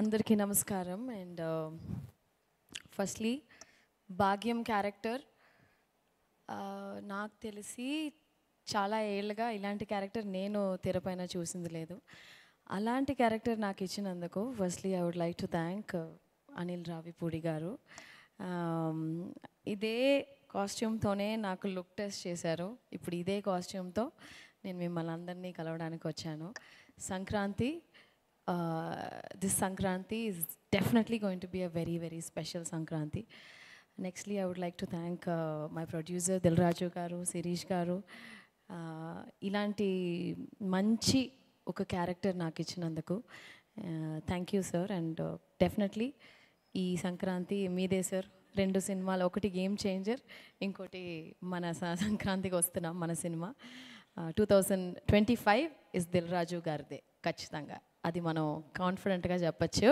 అందరికీ నమస్కారం. And firstly భాగ్యం క్యారెక్టర్ నాకు తెలిసి చాలా ఏళ్ళుగా ఇలాంటి క్యారెక్టర్ నేను తెరపైన చూసింది లేదు. అలాంటి క్యారెక్టర్ నాకు ఇచ్చినందుకు firstly I would like to thank Anil Ravipudi garu. ఇదే కాస్ట్యూమ్తోనే నాకు లుక్ టెస్ట్ చేశారు. ఇప్పుడు ఇదే కాస్ట్యూమ్తో నేను మిమ్మల్ని అందరినీ కలవడానికి వచ్చాను. Sankranti, this Sankranti is definitely going to be a very, very special Sankranti. Nextly, I would like to thank my producer Dilraju garu, Sirish garu. Ilanti manchi oka character naaku ichinanduku thank you sir. And definitely ee Sankranti meede sir. రెండు సినిమాలు, ఒకటి game changer, ఇంకోటి మన సంక్రాంతికి వస్తున్నాం మన cinema. 2025 is Dil Raju గారిదే ఖచ్చితంగా, అది మనం కాన్ఫిడెంట్గా చెప్పచ్చు.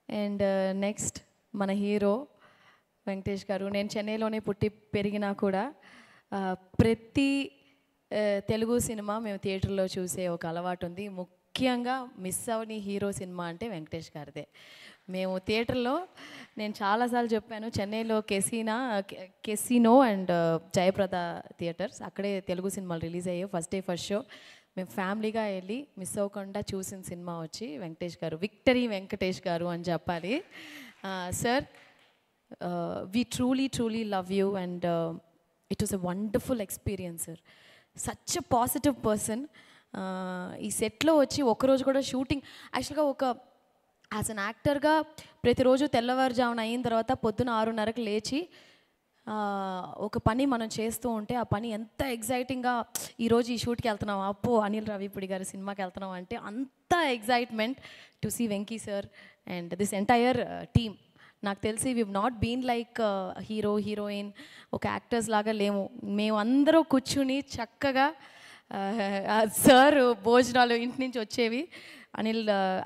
అండ్ నెక్స్ట్ మన హీరో వెంకటేష్ గారు. నేను చెన్నైలోనే పుట్టి పెరిగినా కూడా ప్రతి తెలుగు సినిమా మేము థియేటర్లో చూసే ఒక అలవాటు ఉంది. ముఖ్యంగా మిస్ అవని హీరో సినిమా అంటే వెంకటేష్ గారిదే. మేము థియేటర్లో, నేను చాలాసార్లు చెప్పాను, చెన్నైలో కెసినో అండ్ జయప్రద థియేటర్స్, అక్కడే తెలుగు సినిమాలు రిలీజ్ అయ్యాయి. ఫస్ట్ డే ఫస్ట్ షో మేము ఫ్యామిలీగా వెళ్ళి మిస్ అవ్వకుండా చూసిన సినిమా వచ్చి వెంకటేష్ గారు. విక్టరీ వెంకటేష్ గారు అని చెప్పాలి. Sir, we truly love you and it was a wonderful experience sir. Such a positive person. ఈ సెట్లో వచ్చి ఒకరోజు కూడా షూటింగ్, యాక్చువల్గా ఒక యాజ్ అన్ యాక్టర్గా ప్రతిరోజు తెల్లవారుజామున అయిన తర్వాత పొద్దున 6:30కి లేచి ఒక పని మనం చేస్తూ ఉంటే ఆ పని ఎంత ఎగ్జైటింగ్గా, ఈరోజు ఈ షూట్కి వెళ్తున్నాం, అప్పో అనిల్ రావిపూడి గారి సినిమాకి వెళ్తున్నాం అంటే అంత excitement to see Venky sir and this entire team. నాకు తెలిసి we not been like hero heroine ఒక యాక్టర్స్ లాగా లేము. మేము అందరూ కూర్చుని చక్కగా సార్ భోజనాలు ఇంటి నుంచి వచ్చేవి.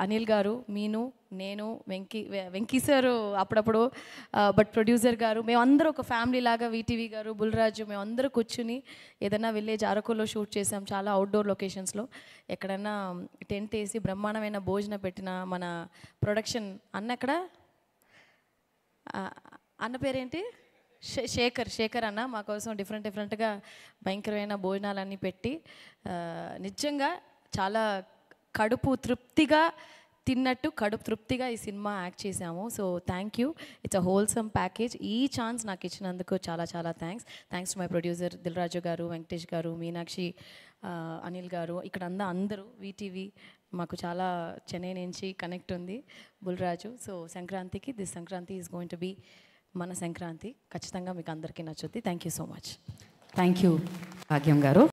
అనిల్ గారు, మీను, నేను, వెంకీ సారు అప్పుడప్పుడు, బట్ ప్రొడ్యూసర్ గారు, మేమందరూ ఒక ఫ్యామిలీ లాగా, వీటీవీ గారు, బుల్రాజు, మేమందరూ కూర్చుని ఏదైనా విలేజ్ అరకులో షూట్ చేసాం, చాలా అవుట్డోర్ లొకేషన్స్లో. ఎక్కడన్నా టెంట్ వేసి బ్రహ్మాండమైన భోజనం పెట్టిన మన ప్రొడక్షన్ అన్న పేరేంటి, శేఖర్ అన్న మా కోసం డిఫరెంట్గా భయంకరమైన భోజనాలన్నీ పెట్టి నిజంగా చాలా కడుపు తృప్తిగా తిన్నట్టు కడుపు తృప్తిగా ఈ సినిమా యాక్ట్ చేశాము. So thank you. It's a wholesome package. ఈ ఛాన్స్ నాకు ఇచ్చినందుకు చాలా thanks to my producer Dil Raju గారు, వెంకటేష్ గారు, మీనాక్షి, అనిల్ గారు, ఇక్కడ అందరూ వీటీవీ మాకు చాలా చెన్నై నుంచి కనెక్ట్ ఉంది, బుల్రాజు. సో సంక్రాంతికి, this Sankranti is going to be మన సంక్రాంతి. ఖచ్చితంగా మీకు అందరికీ నచ్చుద్ది. Thank you so much. Thank you Bhagyam గారు.